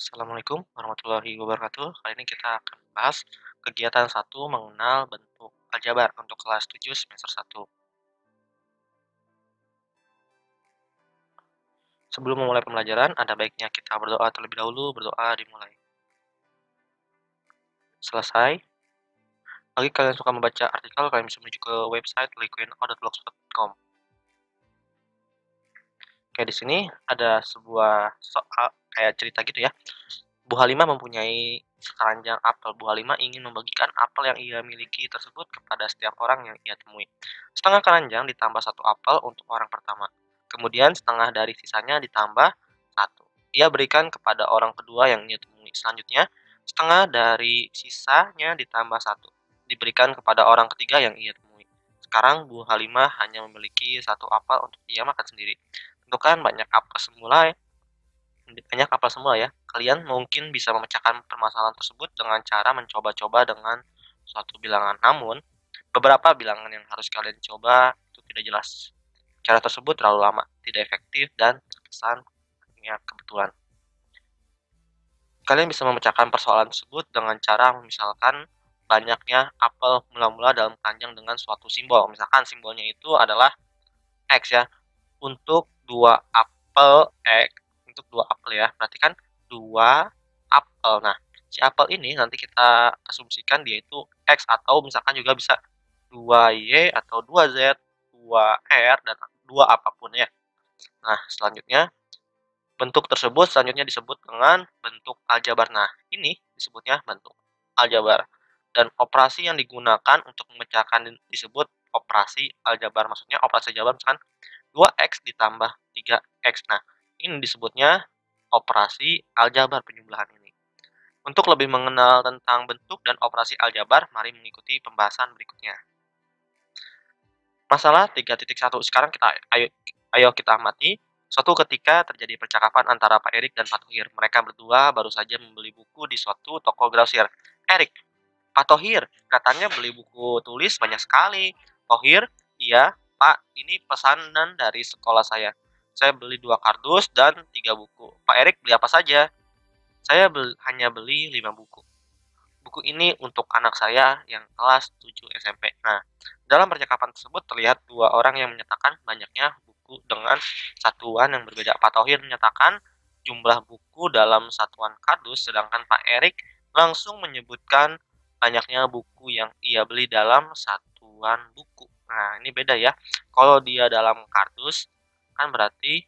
Assalamualaikum warahmatullahi wabarakatuh. Kali ini kita akan bahas kegiatan satu mengenal bentuk aljabar untuk kelas 7 semester 1. Sebelum memulai pembelajaran, ada baiknya kita berdoa terlebih dahulu. Berdoa dimulai. Selesai. Bagi kalian yang suka membaca artikel, kalian bisa menuju ke website liquinout.blogspot.com. Oke, di sini ada sebuah soal kayak cerita gitu ya. Bu Halimah mempunyai sekeranjang apel. Bu Halimah ingin membagikan apel yang ia miliki tersebut kepada setiap orang yang ia temui. Setengah keranjang ditambah satu apel untuk orang pertama. Kemudian setengah dari sisanya ditambah satu. Ia berikan kepada orang kedua yang ia temui. Selanjutnya, setengah dari sisanya ditambah satu. Diberikan kepada orang ketiga yang ia temui. Sekarang Bu Halimah hanya memiliki satu apel untuk ia makan sendiri. Tentukan banyak apel semula ya. Kalian mungkin bisa memecahkan permasalahan tersebut dengan cara mencoba-coba dengan suatu bilangan. Namun, beberapa bilangan yang harus kalian coba itu tidak jelas. Cara tersebut terlalu lama, tidak efektif, dan terkesan hanya kebetulan. Kalian bisa memecahkan persoalan tersebut dengan cara misalkan banyaknya apel mula-mula dalam keranjang dengan suatu simbol. Misalkan simbolnya itu adalah X ya. Untuk dua apel ya, berarti kan 2 apel. Nah, si apel ini nanti kita asumsikan dia itu X, atau misalkan juga bisa 2Y atau 2Z, 2R, dan 2 apapun ya. Nah, selanjutnya bentuk tersebut selanjutnya disebut dengan bentuk aljabar. Nah, ini disebutnya bentuk aljabar. Dan operasi yang digunakan untuk memecahkan disebut operasi aljabar. Maksudnya operasi aljabar misalkan 2X ditambah 3X. Nah, ini disebutnya operasi aljabar penjumlahan ini. Untuk lebih mengenal tentang bentuk dan operasi aljabar, mari mengikuti pembahasan berikutnya. Masalah 3.1. Sekarang ayo kita amati. Suatu ketika terjadi percakapan antara Pak Erik dan Pak Thohir. Mereka berdua baru saja membeli buku di suatu toko grosir. Erik, Pak Thohir, katanya beli buku tulis banyak sekali. Thohir, iya, Pak, ini pesanan dari sekolah saya. Saya beli 2 kardus dan 3 buku. Pak Erik beli apa saja? Saya hanya beli 5 buku. Buku ini untuk anak saya yang kelas 7 SMP. Nah, dalam percakapan tersebut terlihat dua orang yang menyatakan banyaknya buku dengan satuan yang berbeda. Pak Thohir menyatakan jumlah buku dalam satuan kardus, sedangkan Pak Erik langsung menyebutkan banyaknya buku yang ia beli dalam satuan buku. Nah, ini beda ya. Kalau dia dalam kardus, kan berarti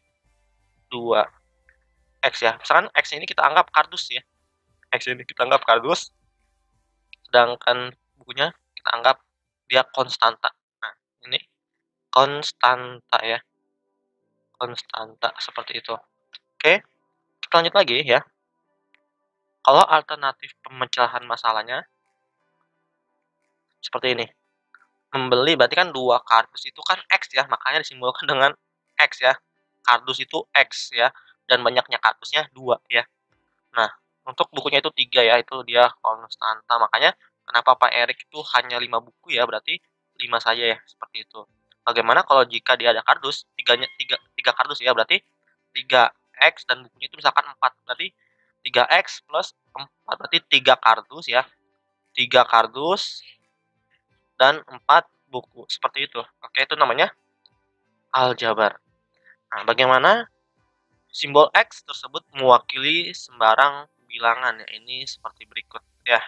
2X ya. Misalkan X ini kita anggap kardus ya. X ini kita anggap kardus, sedangkan bukunya kita anggap dia konstanta. Nah, ini konstanta ya. Konstanta seperti itu. Oke, kita lanjut lagi ya. Kalau alternatif pemecahan masalahnya seperti ini. Membeli berarti kan 2 kardus itu kan X ya, makanya disimbolkan dengan X ya. Kardus itu X ya, dan banyaknya kardusnya 2 ya. Nah, untuk bukunya itu 3 ya, itu dia konstanta. Makanya kenapa Pak Erik itu hanya 5 buku ya, berarti 5 saja ya, seperti itu. Bagaimana kalau jika dia ada kardus, 3 kardus ya, berarti 3X dan bukunya itu misalkan 4, berarti 3X plus 4, berarti 3 kardus ya. 3 kardus dan 4 buku, seperti itu. Oke, itu namanya aljabar. Nah, bagaimana simbol X tersebut mewakili sembarang bilangan ya, ini seperti berikut ya.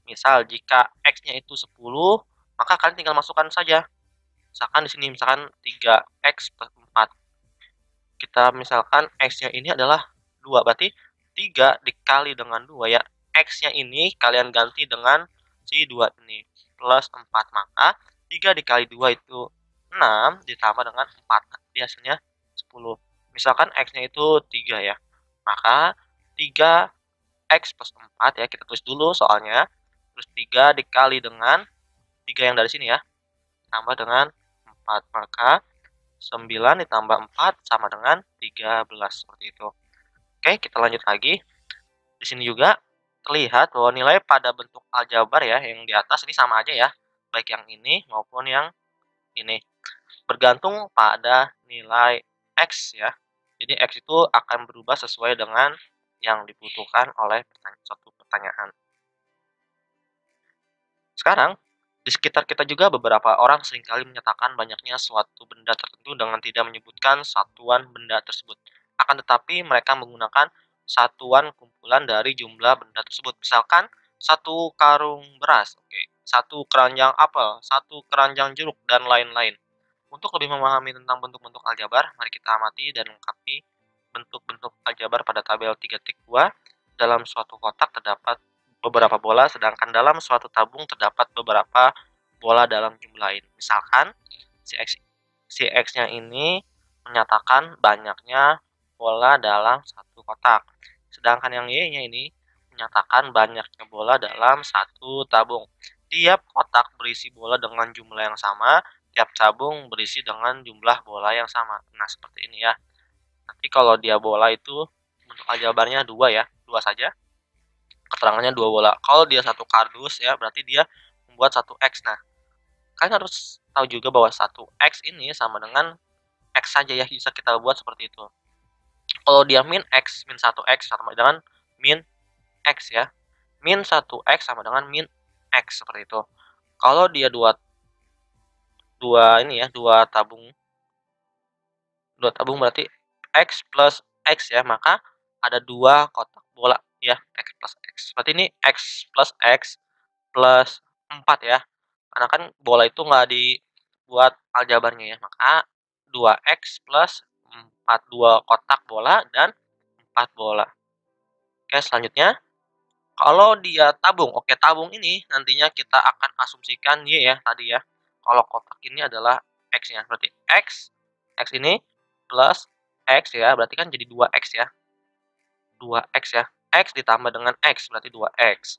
Misal jika X-nya itu 10, maka kalian tinggal masukkan saja. Misalkan di sini misalkan 3X plus 4. Kita misalkan X-nya ini adalah 2, berarti 3 dikali dengan 2 ya. X-nya ini kalian ganti dengan si 2 ini plus 4, maka 3 dikali 2 itu 6 ditambah dengan 4, biasanya 10. Misalkan X-nya itu 3 ya, maka 3X plus 4 ya, kita tulis dulu soalnya, terus 3 dikali dengan 3 yang dari sini ya, tambah dengan 4, maka 9 ditambah 4 sama dengan 13, seperti itu. Oke, kita lanjut lagi. Di sini juga terlihat bahwa nilai pada bentuk aljabar ya, yang di atas ini sama aja ya, baik yang ini maupun yang ini. Bergantung pada nilai X ya. Jadi X itu akan berubah sesuai dengan yang dibutuhkan oleh suatu pertanyaan. Sekarang, di sekitar kita juga beberapa orang seringkali menyatakan banyaknya suatu benda tertentu dengan tidak menyebutkan satuan benda tersebut. Akan tetapi mereka menggunakan satuan kumpulan dari jumlah benda tersebut. Misalkan satu karung beras, oke, satu keranjang apel, satu keranjang jeruk, dan lain-lain. Untuk lebih memahami tentang bentuk-bentuk aljabar, mari kita amati dan lengkapi bentuk-bentuk aljabar pada tabel 3.2. Dalam suatu kotak terdapat beberapa bola, sedangkan dalam suatu tabung terdapat beberapa bola dalam jumlah lain. Misalkan, si X-nya ini menyatakan banyaknya bola dalam satu kotak. Sedangkan yang Y-nya ini menyatakan banyaknya bola dalam satu tabung. Tiap kotak berisi bola dengan jumlah yang sama, tiap tabung berisi dengan jumlah bola yang sama. Nah, seperti ini ya. Nanti kalau dia bola itu bentuk aljabarnya 2 ya, 2 saja. Keterangannya 2 bola. Kalau dia satu kardus ya, berarti dia membuat 1X. Nah, kalian harus tahu juga bahwa 1X ini sama dengan X saja ya, bisa kita buat seperti itu. Kalau dia min X, min 1X sama dengan min X ya. Min 1X sama dengan min X, seperti itu. Kalau dia dua tabung berarti X plus X ya, maka ada 2 kotak bola ya, X plus X. Berarti ini X plus X plus 4 ya. Karena kan bola itu nggak dibuat aljabarnya ya, maka 2X plus 4, 2 kotak bola dan 4 bola. Oke, selanjutnya, kalau dia tabung, oke, tabung ini nantinya kita akan asumsikan Y ya tadi ya. Kalau kotak ini adalah X-nya, berarti X ini plus X ya, berarti kan jadi 2X ya. 2X ya. X ditambah dengan X berarti 2X.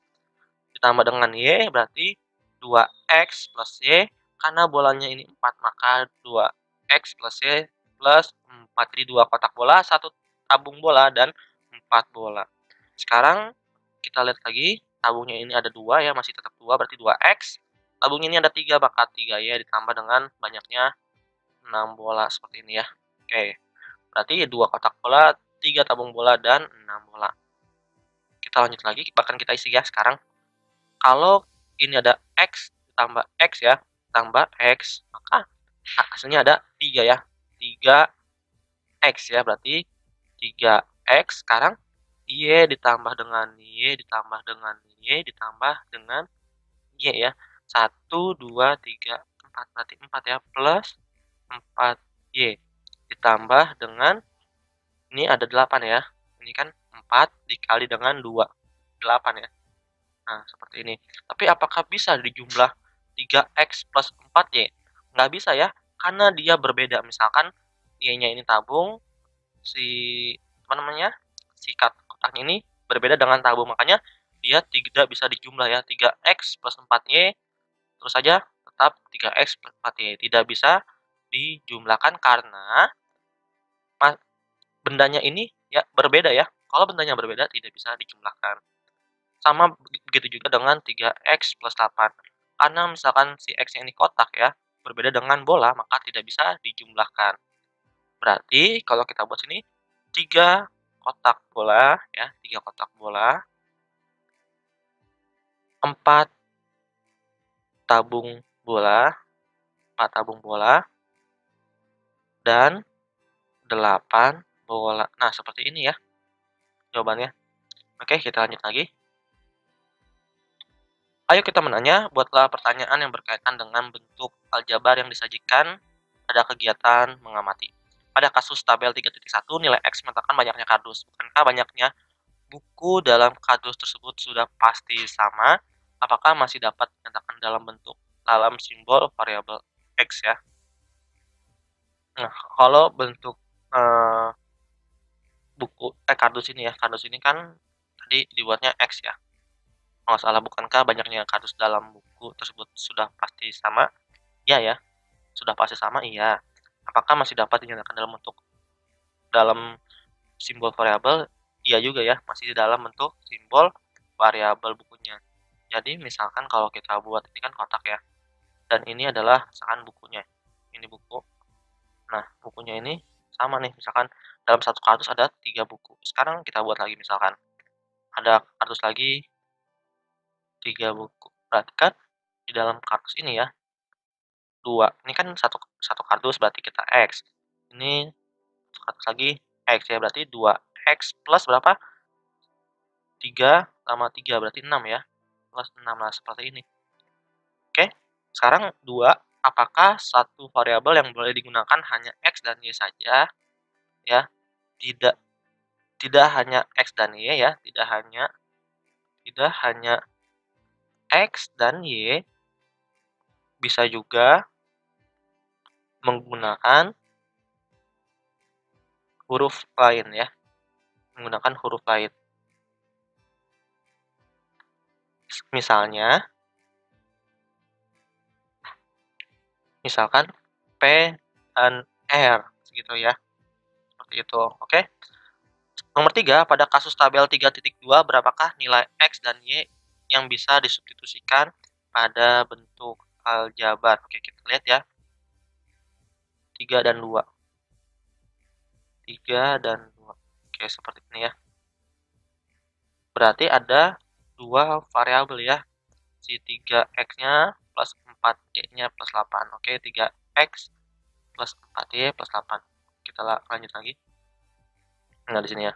Ditambah dengan Y berarti 2X plus Y. Karena bolanya ini 4, maka 2X plus Y plus 4. Jadi 2 kotak bola, 1 tabung bola, dan 4 bola. Sekarang kita lihat lagi, tabungnya ini ada 2 ya, masih tetap 2, berarti 2X. Tabungnya ini ada 3, maka 3Y ditambah dengan banyaknya 6 bola, seperti ini ya. Oke, berarti 2 kotak bola, 3 tabung bola, dan 6 bola. Kita lanjut lagi, bahkan kita isi ya sekarang. Kalau ini ada X ditambah X ya, tambah X, maka hasilnya ada 3 ya. 3X ya, berarti 3X. Sekarang Y ditambah dengan Y ditambah dengan Y ditambah dengan Y ya. 1, 2, 3, 4. Berarti 4 ya, plus 4Y ditambah dengan, ini ada 8 ya. Ini kan 4 dikali dengan 2, 8 ya. Nah, seperti ini. Tapi apakah bisa dijumlah 3X plus 4Y? Nggak bisa ya, karena dia berbeda. Misalkan Y-nya ini tabung, si kotaknya ini berbeda dengan tabung, makanya dia tidak bisa dijumlah ya. 3X plus 4Y terus saja tetap 3X plus 4Y, tidak bisa dijumlahkan karena bendanya ini ya berbeda ya. Kalau bendanya berbeda tidak bisa dijumlahkan. Sama begitu juga dengan 3X plus 8. Karena misalkan si X-nya ini kotak ya, berbeda dengan bola, maka tidak bisa dijumlahkan. Berarti kalau kita buat sini 3 kotak bola ya, 3 kotak bola, 4 tabung bola, 4 tabung bola, dan 8 bola. Nah, seperti ini ya jawabannya. Oke, kita lanjut lagi. Ayo kita menanya, buatlah pertanyaan yang berkaitan dengan bentuk aljabar yang disajikan pada kegiatan mengamati. Pada kasus tabel 3.1, nilai X menyatakan banyaknya kardus. Bukankah banyaknya buku dalam kardus tersebut sudah pasti sama? Apakah masih dapat dinyatakan dalam simbol variabel X ya? Nah, kalau bentuk kardus ini ya, kardus ini kan tadi dibuatnya X ya. Kalau salah, bukankah banyaknya kardus dalam buku tersebut sudah pasti sama? Iya ya, sudah pasti sama, iya. Apakah masih dapat dinyatakan dalam simbol variabel? Iya juga ya, masih di dalam bentuk simbol variabel bukunya. Jadi misalkan kalau kita buat ini kan kotak ya, dan ini adalah misalkan bukunya, ini buku. Nah, bukunya ini sama nih, misalkan dalam satu kardus ada 3 buku. Sekarang kita buat lagi misalkan, ada kardus lagi 3 buku. Berarti kan di dalam kardus ini ya, 2. Ini kan satu satu kardus berarti kita X. Ini satu kardus lagi X ya, berarti 2X plus berapa? 3 tambah 3 berarti 6 ya. Plus 6. Nah, seperti ini. Oke. Sekarang 2, apakah satu variabel yang boleh digunakan hanya X dan Y saja? Ya, tidak tidak hanya X dan Y ya, tidak hanya X dan Y, bisa juga menggunakan huruf lain ya, menggunakan huruf lain. Misalkan P dan R gitu ya, seperti itu. Oke. Nomor 3, pada kasus tabel 3.2 berapakah nilai X dan Y yang bisa disubstitusikan pada bentuk aljabar? Oke, kita lihat ya. 3 dan 2. 3 dan 2. Oke, seperti ini ya. Berarti ada 2 variabel ya. Si 3X-nya plus 4Y-nya plus 8. Oke, 3X plus 4Y plus 8. Kita lanjut lagi. Nah, di sini ya.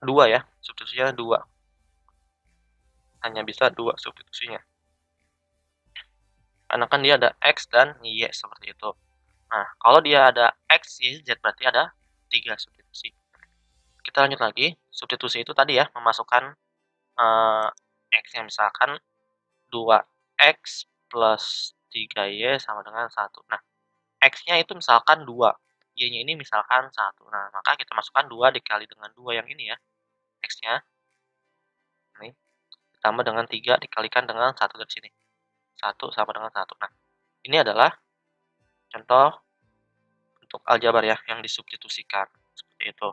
2 ya, substitusinya 2. Hanya bisa 2 substitusinya. Karena kan dia ada X dan Y seperti itu. Nah, kalau dia ada X, Y, Z berarti ada 3 substitusi. Kita lanjut lagi. Substitusi itu tadi ya, memasukkan X-nya misalkan 2X plus 3Y sama dengan 1. Nah, X-nya itu misalkan 2. Y-nya ini misalkan 1. Nah, maka kita masukkan 2 dikali dengan 2 yang ini ya. X-nya. Ini. Ditambah dengan 3 dikalikan dengan 1 dari sini. 1 sama dengan 1. Nah, ini adalah contoh untuk aljabar ya, yang disubstitusikan. Seperti itu.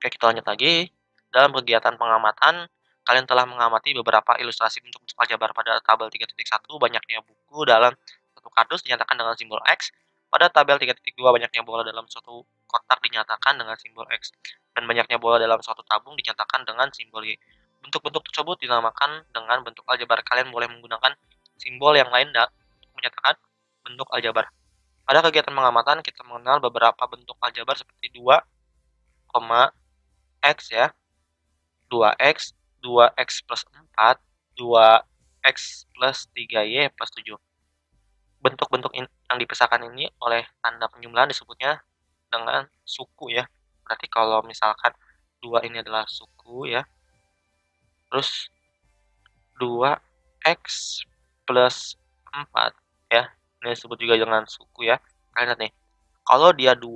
Oke, kita lanjut lagi. Dalam kegiatan pengamatan, kalian telah mengamati beberapa ilustrasi bentuk-bentuk aljabar pada tabel 3.1, banyaknya buku dalam satu kardus dinyatakan dengan simbol X. Pada tabel 3.2, banyaknya bola dalam suatu kotak dinyatakan dengan simbol X. Dan banyaknya bola dalam suatu tabung dinyatakan dengan simbol Y. Bentuk-bentuk tersebut dinamakan dengan bentuk aljabar. Kalian boleh menggunakan simbol yang lain untuk menyatakan bentuk aljabar. Pada kegiatan pengamatan, kita mengenal beberapa bentuk aljabar seperti 2, X ya, 2X, 2X plus 4, 2X plus 3Y plus 7. Bentuk-bentuk yang dipisahkan ini oleh tanda penjumlahan disebutnya dengan suku ya. Berarti kalau misalkan 2 ini adalah suku ya, terus 2X plus 4 ya, ini disebut juga dengan suku ya. Kalian lihat nih, kalau dia 2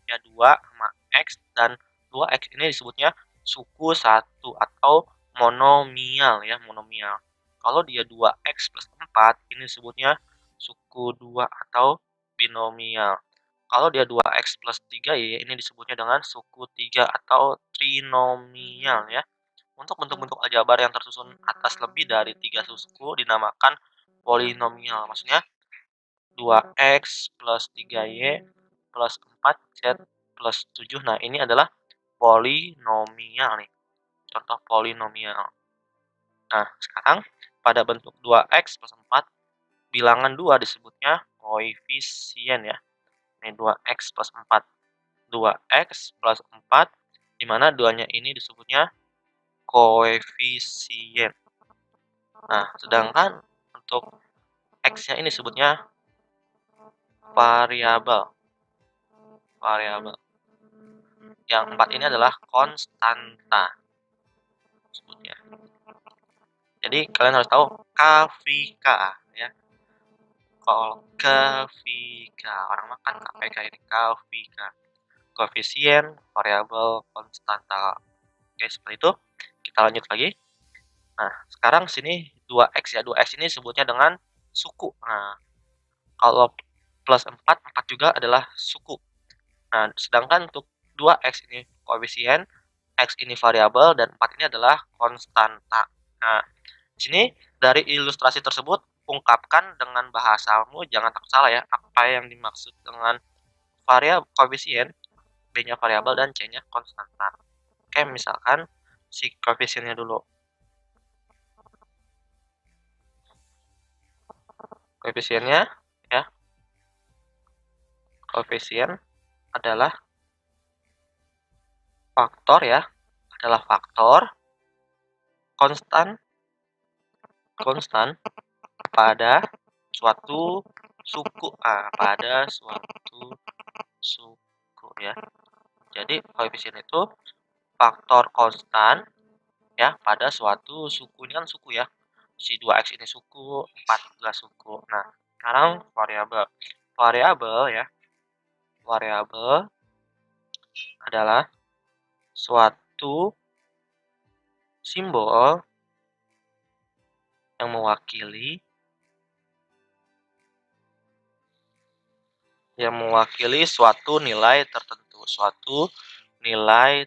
sama X, dan 2X ini disebutnya suku 1 atau monomial ya, monomial. Kalau dia 2X plus 4 ini disebutnya suku 2 atau binomial. Kalau dia 2X plus 3Y ini disebutnya dengan suku 3 atau trinomial ya. Untuk bentuk-bentuk aljabar yang tersusun atas lebih dari 3 suku dinamakan polinomial. Maksudnya 2X plus 3Y plus 4Z plus 7. Nah, ini adalah polinomial nih. Contoh polinomial. Nah, sekarang pada bentuk 2X plus 4, bilangan 2 disebutnya koefisien ya. Ini 2X plus 4. 2X plus 4, di mana 2-nya ini disebutnya koefisien. Nah, sedangkan untuk X-nya ini disebutnya variabel. Variabel. Yang 4 ini adalah konstanta sebutnya. Jadi kalian harus tahu KVK ya. Kalau KVK, orang makan KPK ini KVK. Koefisien, variabel, konstanta. Oke, seperti itu. Kita lanjut lagi. Nah, sekarang sini 2X ya. 2X ini sebutnya dengan suku. Nah, kalau plus 4, 4 juga adalah suku. Nah, sedangkan untuk 2X ini koefisien, X ini variabel, dan 4 ini adalah konstanta. Nah, di sini dari ilustrasi tersebut, ungkapkan dengan bahasamu, jangan takut salah ya, apa yang dimaksud dengan koefisien, B-nya variabel dan C-nya konstanta. Oke, misalkan si koefisiennya dulu. Koefisiennya ya. Koefisien adalah faktor ya, adalah faktor konstan pada suatu suku, pada suatu suku ya. Jadi koefisien itu faktor konstan ya pada suatu suku. Ini kan suku ya. Si 2x ini suku, 4 juga suku. Nah, sekarang variabel. Variabel adalah suatu simbol yang mewakili suatu nilai tertentu, nilai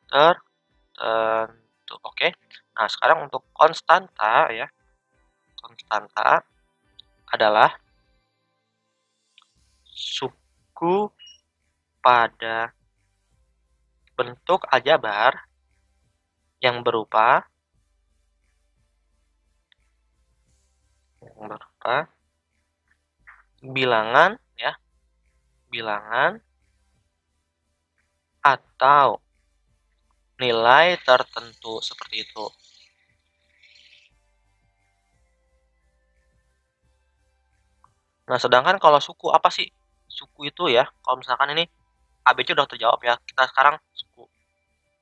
tertentu. Oke. Nah, sekarang untuk konstanta ya. Konstanta adalah suku pada bentuk aljabar yang berupa bilangan ya, bilangan atau nilai tertentu seperti itu. Nah, sedangkan kalau suku apa sih? Suku itu ya, kalau misalkan ini ABC udah terjawab ya. Kita sekarang suku.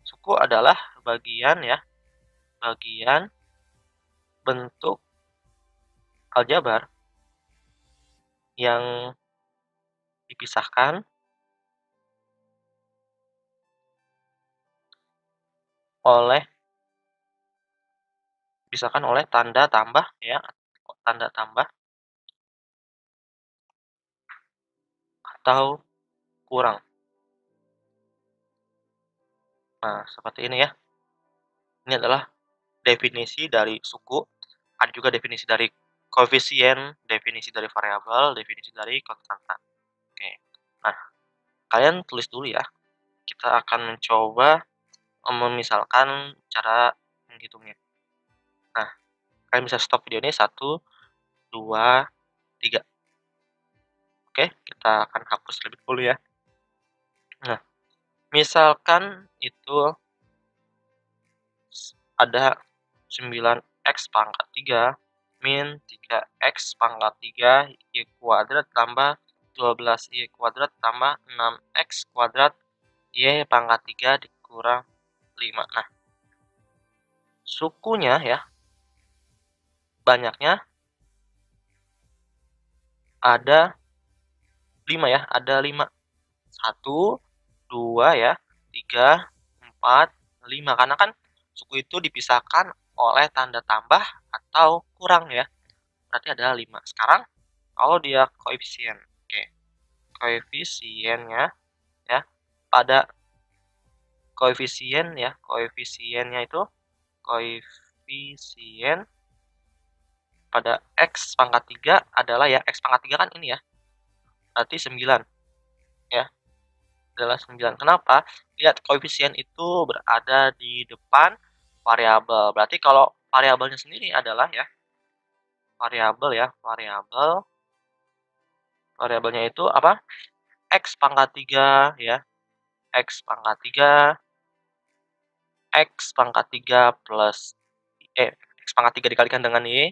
Suku adalah bagian ya, bagian bentuk aljabar yang dipisahkan oleh tanda tambah ya, tanda tambah atau kurang. Nah, seperti ini ya. Ini adalah definisi dari suku. Ada juga definisi dari koefisien, definisi dari variabel, definisi dari konstanta. Oke. Nah, kalian tulis dulu ya. Kita akan mencoba memisalkan cara menghitungnya. Nah, kalian bisa stop video ini 1, 2, 3. Oke, kita akan hapus lebih dulu ya. Nah, misalkan itu ada 9x pangkat 3 min 3x pangkat 3 y kuadrat tambah 12y kuadrat tambah 6x kuadrat y pangkat 3 dikurang 5. Nah, sukunya ya, banyaknya ada 5 ya, ada 5. 1, 2 ya, 3, 4, 5. Karena kan suku itu dipisahkan oleh tanda tambah atau kurang ya. Berarti ada 5. Sekarang kalau dia koefisien. Oke. Koefisiennya ya. Pada koefisien ya, koefisiennya itu koefisien pada x pangkat 3 adalah ya, x pangkat 3 kan ini ya. Berarti 9 ya. Adalah 9. Kenapa? Lihat koefisien itu berada di depan variabel. Berarti kalau variabelnya sendiri adalah ya variabelnya itu apa? X pangkat 3 ya. X pangkat 3 plus X pangkat 3 dikalikan dengan Y,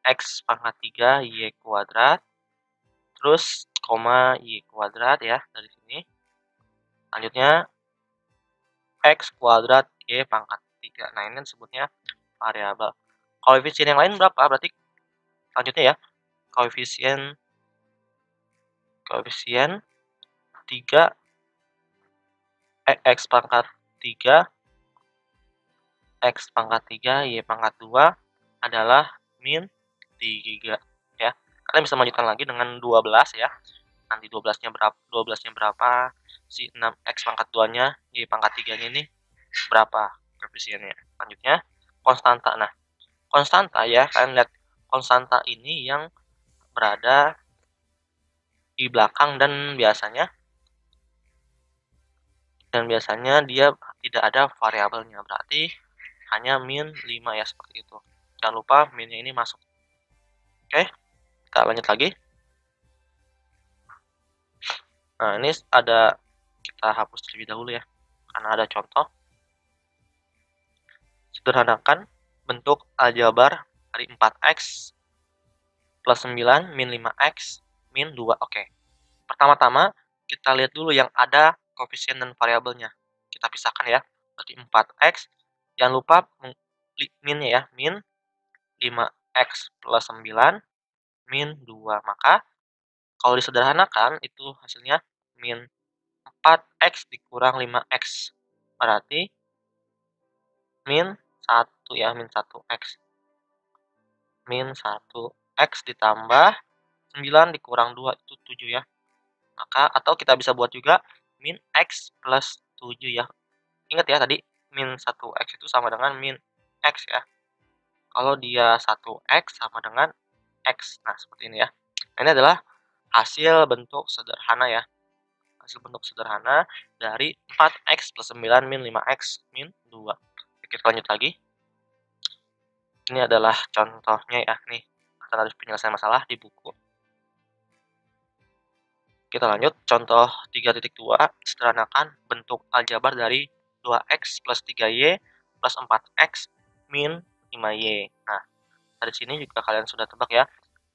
X pangkat 3 Y kuadrat, terus koma Y kuadrat ya, dari sini. Selanjutnya X kuadrat Y pangkat 3. Nah, ini disebutnya variabel. Koefisien yang lain berapa? Berarti selanjutnya ya, koefisien 3 X pangkat 3 X pangkat 3 Y pangkat 2 adalah min 3 ya. Kalian bisa melanjutkan lagi dengan 12 ya. Nanti 12-nya berapa? Si 6x pangkat 2-nya Y pangkat 3-nya ini berapa koefisiennya. Selanjutnya konstanta. Nah, konstanta ya, kalian lihat konstanta ini yang berada di belakang dan biasanya dia tidak ada variabelnya, berarti hanya min 5 ya, seperti itu. Jangan lupa minnya ini masuk. Oke, kita lanjut lagi. Nah, ini kita hapus terlebih dahulu ya, karena ada contoh. Sederhanakan bentuk aljabar dari 4x plus 9 min 5x min 2. Oke. Pertama-tama kita lihat dulu yang ada koefisien dan variabelnya. Kita pisahkan ya. Berarti 4x. Jangan lupa minnya ya. Min 5x plus 9 min 2. Maka kalau disederhanakan itu hasilnya min 4x dikurang 5x. Berarti min 1 ya. Min 1x. Min 1x ditambah 9 dikurang 2 itu 7 ya. Maka atau kita bisa buat juga min x plus 7 ya. Ingat ya tadi min 1x itu sama dengan min x ya. Kalau dia 1x sama dengan x. Nah, seperti ini ya. Nah, ini adalah hasil bentuk sederhana ya. Hasil bentuk sederhana dari 4x plus 9 min 5x min 2. Kita lanjut lagi. Ini adalah contohnya ya. Nih, kita harus penyelesaian masalah di buku. Kita lanjut, contoh 3.2, sederhanakan bentuk aljabar dari 2x plus 3y plus 4x min 5y. Nah, dari sini juga kalian sudah tebak ya.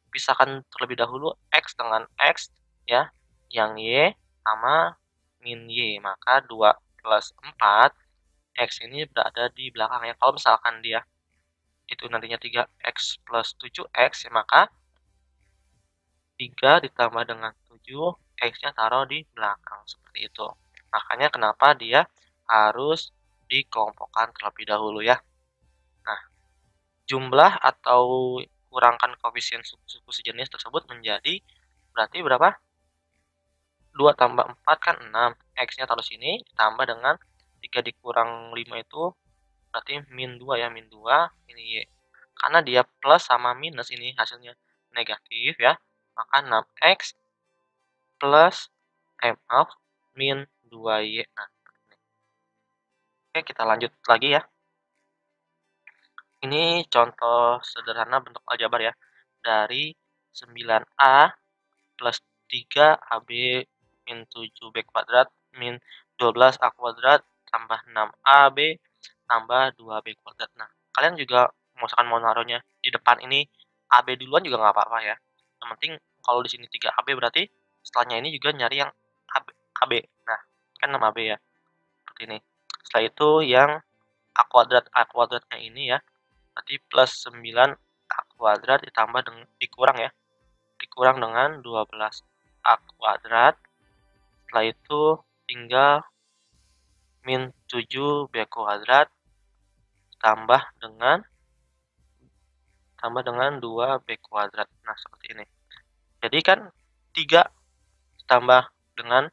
Pisahkan terlebih dahulu x dengan x ya, yang y sama min y. Maka 2 plus 4, x ini berada di belakang ya. Kalau misalkan dia itu nantinya 3x plus 7x, ya maka 3 ditambah dengan 7, X-nya taruh di belakang, seperti itu. Makanya kenapa dia harus dikelompokkan terlebih dahulu ya. Nah, jumlah atau kurangkan koefisien suku-suku sejenis tersebut menjadi, berarti berapa? 2 tambah 4 kan 6, X-nya taruh sini, ditambah dengan 3 dikurang 5 itu, berarti min 2 ya, min 2, ini Y. Karena dia plus sama minus ini hasilnya negatif ya, maka 6X plus min 2y. Nah, oke, kita lanjut lagi ya. Ini contoh sederhana bentuk aljabar ya. Dari 9a plus 3ab min 7b kuadrat min 12a kuadrat tambah 6ab tambah 2b kuadrat. Nah, kalian juga misalkan mau naruhnya di depan ini ab duluan juga nggak apa-apa ya. Yang penting kalau di sini 3ab berarti setelahnya ini juga nyari yang AB. Nah, kan 6AB ya. Seperti ini. Setelah itu yang A kuadratnya ini ya. Berarti plus 9A kuadrat ditambah dengan dikurang ya. Dikurang dengan 12A kuadrat. Setelah itu tinggal min 7B kuadrat tambah dengan 2B kuadrat. Nah, seperti ini. Jadi kan 3 ditambah dengan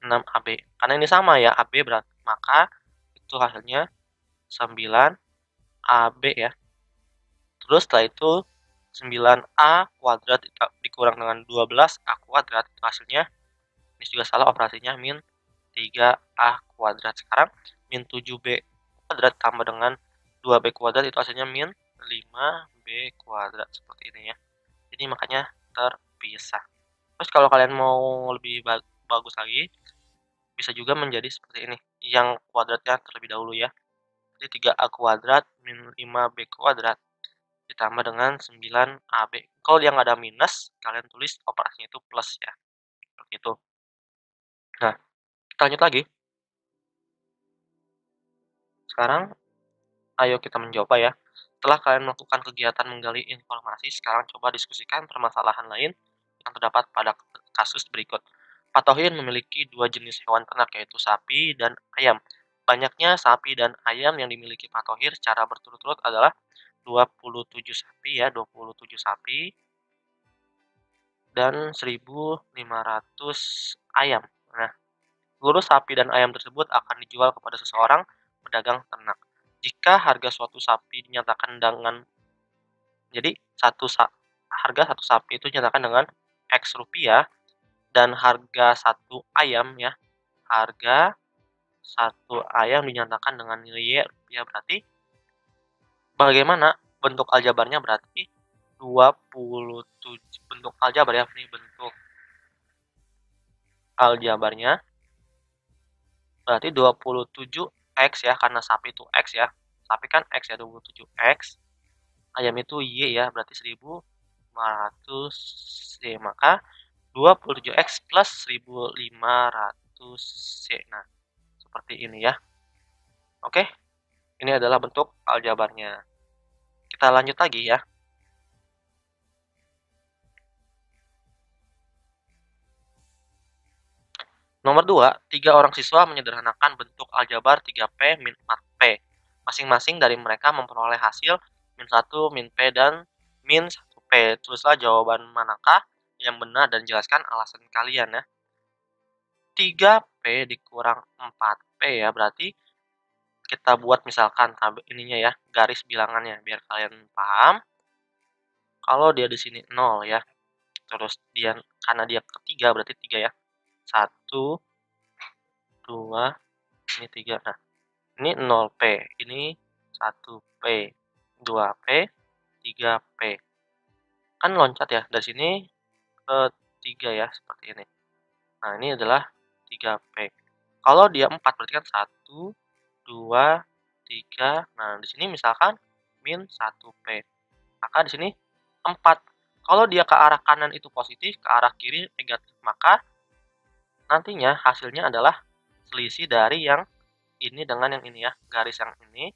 6AB. Karena ini sama ya, AB berarti. Maka itu hasilnya 9AB ya. Terus setelah itu 9A kuadrat dikurang dengan 12A kuadrat. Itu hasilnya, ini juga salah operasinya, min 3A kuadrat. Sekarang min 7B kuadrat tambah dengan 2B kuadrat itu hasilnya min 5B kuadrat. Seperti ini ya. Jadi makanya terpisah. Terus kalau kalian mau lebih bagus lagi, bisa juga menjadi seperti ini. Yang kuadratnya terlebih dahulu ya. Jadi 3A kuadrat min 5B kuadrat ditambah dengan 9AB. Kalau yang ada minus, kalian tulis operasinya itu plus ya. Seperti itu. Nah, kita lanjut lagi. Sekarang, ayo kita mencoba ya. Setelah kalian melakukan kegiatan menggali informasi, sekarang coba diskusikan permasalahan lain yang terdapat pada kasus berikut. Pak Thohir memiliki 2 jenis hewan ternak, yaitu sapi dan ayam. Banyaknya sapi dan ayam yang dimiliki Pak Thohir secara berturut-turut adalah 27 sapi ya, 27 sapi dan 1.500 ayam. Nah, seluruh sapi dan ayam tersebut akan dijual kepada seseorang pedagang ternak. Jika harga suatu sapi dinyatakan dengan jadi harga satu sapi itu dinyatakan dengan X rupiah, dan harga satu ayam ya, harga satu ayam dinyatakan dengan nilai Y rupiah, berarti bagaimana bentuk aljabarnya? Berarti 27 bentuk aljabar ya, ini bentuk aljabarnya berarti 27x ya, karena sapi itu X ya. Sapi kan X ya, 27x. Ayam itu Y ya, berarti 1500 Y. Maka 27x plus 1500 Y. Nah, seperti ini ya. Oke, ini adalah bentuk aljabarnya. Kita lanjut lagi ya. Nomor 2, 3 orang siswa menyederhanakan bentuk aljabar 3P min 4P. Masing-masing dari mereka memperoleh hasil min 1, min P, dan min 1P. Tulislah jawaban manakah yang benar dan jelaskan alasan kalian ya. 3P dikurang 4P ya, berarti kita buat misalkan ininya ya, garis bilangannya biar kalian paham. Kalau dia di sini 0 ya. Terus dia karena dia ketiga berarti 3 ya. 1 2 ini 3. Nah, ini 0P, ini 1P, 2P, 3P. Kan loncat ya, dari sini ke 3 ya, seperti ini. Nah, ini adalah 3P. Kalau dia 4 berarti kan 1, 2, 3. Nah, di sini misalkan min 1P. Maka di sini 4. Kalau dia ke arah kanan itu positif, ke arah kiri negatif, maka nantinya hasilnya adalah selisih dari yang ini dengan yang ini ya, garis yang ini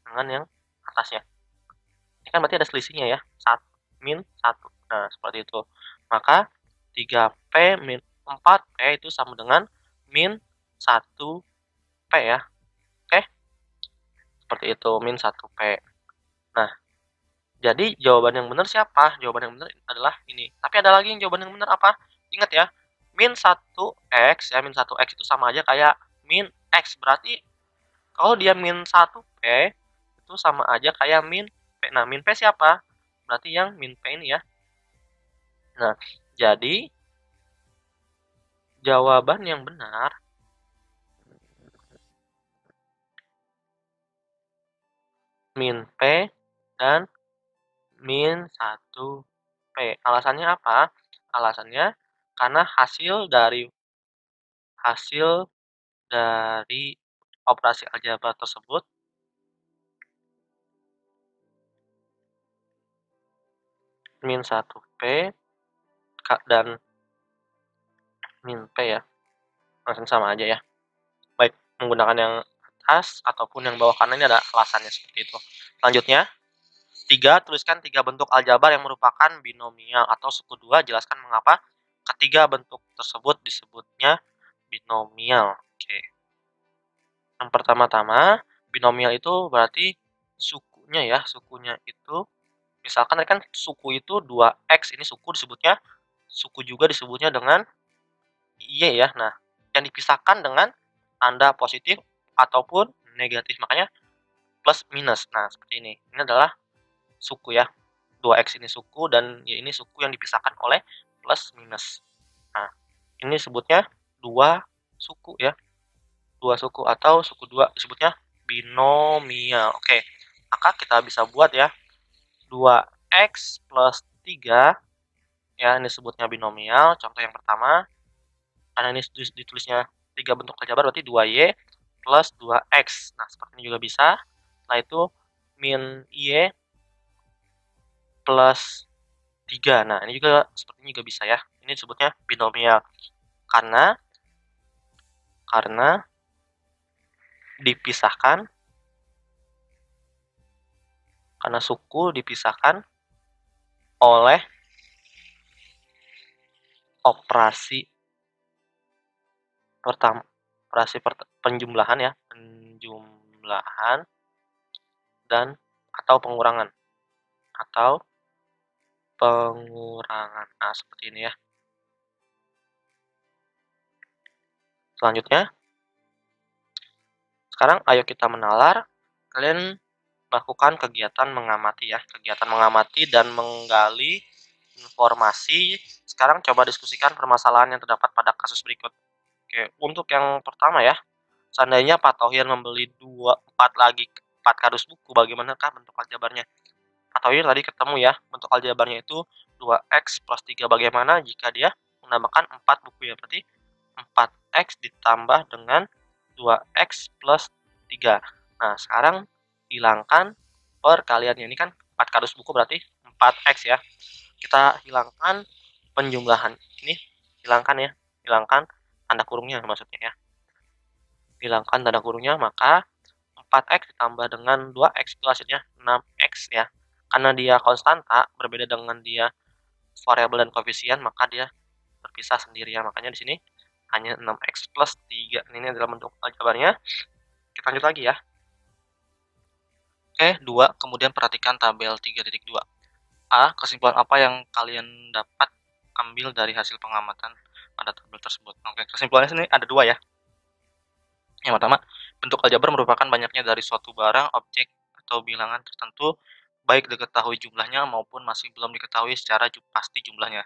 dengan yang atasnya. Ini kan berarti ada selisihnya ya, min 1. Nah, seperti itu. Maka 3P min 4P itu sama dengan min 1P ya. Oke? Seperti itu, min 1P. Nah, jadi jawaban yang benar siapa? Jawaban yang benar adalah ini. Tapi ada lagi yang jawaban yang benar apa? Ingat ya, min 1x ya, min 1x itu sama aja kayak min x. Berarti kalau dia min 1P itu sama aja kayak min P. Nah, min P siapa? Berarti yang min P ini ya. Nah, jadi jawaban yang benar min P dan min 1P. Alasannya apa? Alasannya karena hasil dari operasi aljabar tersebut min 1P dan min P ya. Langsung sama aja ya. Baik, menggunakan yang atas ataupun yang bawah kanan ini ada alasannya seperti itu. Selanjutnya, 3. Tuliskan 3 bentuk aljabar yang merupakan binomial atau suku 2. Jelaskan mengapa ketiga bentuk tersebut disebutnya binomial. Oke. Yang pertama-tama, binomial itu berarti sukunya ya. Sukunya itu, misalkan kan suku itu 2x, ini suku disebutnya, suku juga disebutnya dengan Y ya. Nah, yang dipisahkan dengan tanda positif ataupun negatif. Makanya plus minus. Nah, seperti ini. Ini adalah suku ya. 2x ini suku dan Y ini suku yang dipisahkan oleh plus minus. Nah, ini sebutnya dua suku ya. Dua suku atau suku dua disebutnya binomial. Oke. Maka kita bisa buat ya. 2x plus 3 ya, ini sebutnya binomial. Contoh yang pertama, karena ini ditulisnya 3 bentuk aljabar berarti 2y plus 2x. Nah, seperti ini juga bisa. Setelah itu min y plus 3. Nah, ini juga seperti ini juga bisa ya. Ini disebutnya binomial. Karena dipisahkan, karena suku dipisahkan oleh operasi pertama, penjumlahan ya, penjumlahan dan atau pengurangan. Nah, seperti ini ya. Selanjutnya, sekarang ayo kita menalar. Kalian lakukan kegiatan mengamati ya, kegiatan mengamati dan menggali informasi Sekarang coba diskusikan permasalahan yang terdapat pada kasus berikut. Oke, untuk yang pertama ya, seandainya Pak Thohir membeli 4 lagi 4 kardus buku, bagaimanakah bentuk aljabarnya? Pak Thohir tadi ketemu ya, bentuk aljabarnya itu 2x plus 3. Bagaimana jika dia menambahkan 4 buku ya? Berarti 4x ditambah dengan 2x plus 3. Nah, sekarang hilangkan perkaliannya. Ini kan 4 kardus buku berarti 4x ya. Kita hilangkan penjumlahan. Ini hilangkan ya, hilangkan tanda kurungnya maksudnya ya. Hilangkan tanda kurungnya, maka 4x ditambah dengan 2x itu hasilnya 6x ya. Karena dia konstanta, berbeda dengan dia variabel dan koefisien, maka dia berpisah sendiri ya. Makanya di sini hanya 6x plus 3. Ini adalah bentuk aljabarnya. Kita lanjut lagi ya. Oke, 2. Kemudian perhatikan tabel 3.2. A. Kesimpulan apa yang kalian dapat ambil dari hasil pengamatan pada tabel tersebut? Oke, kesimpulannya sini ada 2 ya. Yang pertama, bentuk aljabar merupakan banyaknya dari suatu barang, objek, atau bilangan tertentu, baik diketahui jumlahnya maupun masih belum diketahui secara pasti jumlahnya.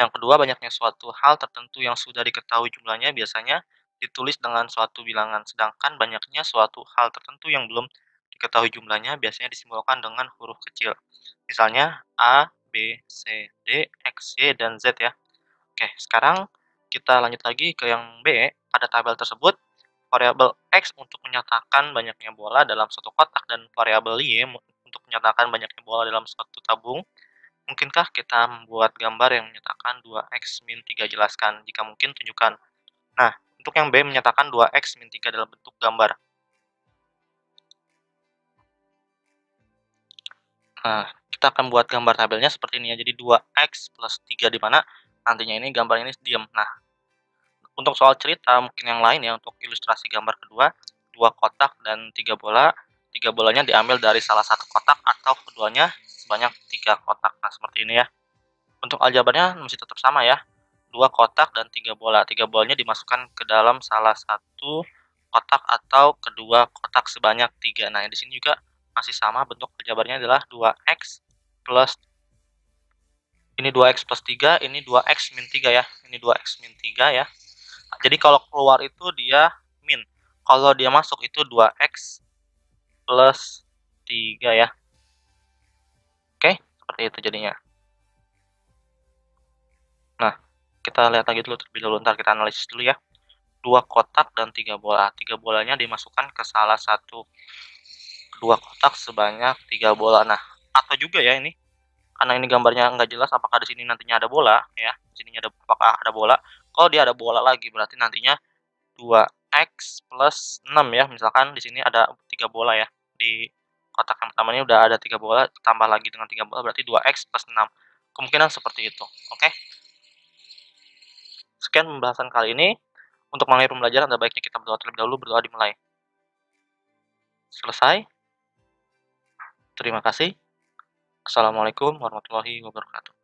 Yang kedua, banyaknya suatu hal tertentu yang sudah diketahui jumlahnya biasanya ditulis dengan suatu bilangan, sedangkan banyaknya suatu hal tertentu yang belum diketahui jumlahnya biasanya disimbolkan dengan huruf kecil. Misalnya A, B, C, D, X, Y, dan Z ya. Oke, sekarang kita lanjut lagi ke yang B. Pada tabel tersebut, variabel X untuk menyatakan banyaknya bola dalam suatu kotak dan variabel Y untuk menyatakan banyaknya bola dalam suatu tabung. Mungkinkah kita membuat gambar yang menyatakan 2x min 3? Jelaskan. Jika mungkin, tunjukkan. Nah, untuk yang B menyatakan 2x min 3 dalam bentuk gambar. Nah, kita akan buat gambar tabelnya seperti ini ya. Jadi 2x plus 3 di mana nantinya ini gambarnya ini diam. Nah, untuk soal cerita mungkin yang lain ya, untuk ilustrasi gambar kedua, 2 kotak dan 3 bola. 3 bolanya diambil dari salah satu kotak atau keduanya sebanyak 3 kotak. Nah, seperti ini ya. Untuk aljabarnya masih tetap sama ya. 2 kotak dan 3 bola. 3 bolanya dimasukkan ke dalam salah satu kotak atau kedua kotak sebanyak 3. Nah, di sini juga masih sama, bentuk aljabarnya adalah 2x plus ini 2x plus 3, ini 2x min 3 ya. Ini 2x min 3 ya. Jadi kalau keluar itu dia min. Kalau dia masuk itu 2x plus 3 ya. Oke, seperti itu jadinya. Nah, kita lihat lagi dulu terlebih dahulu, ntar kita analisis dulu ya. 2 kotak dan 3 bola. 3 bolanya dimasukkan ke salah satu kedua kotak sebanyak 3 bola. Nah, atau juga ya ini, karena ini gambarnya nggak jelas apakah di sini nantinya ada bola ya. Di sininya ada apakah ada bola. Kalau dia ada bola lagi berarti nantinya 2x plus 6 ya. Misalkan di sini ada 3 bola ya. Di kotak yang pertama ini udah ada 3 bola, tambah lagi dengan 3 bola berarti 2x plus 6. Kemungkinan seperti itu. Oke. Sekian pembahasan kali ini. Untuk mengakhiri pembelajaran, ada baiknya kita berdoa terlebih dahulu, berdoa dimulai. Selesai. Terima kasih. Assalamualaikum warahmatullahi wabarakatuh.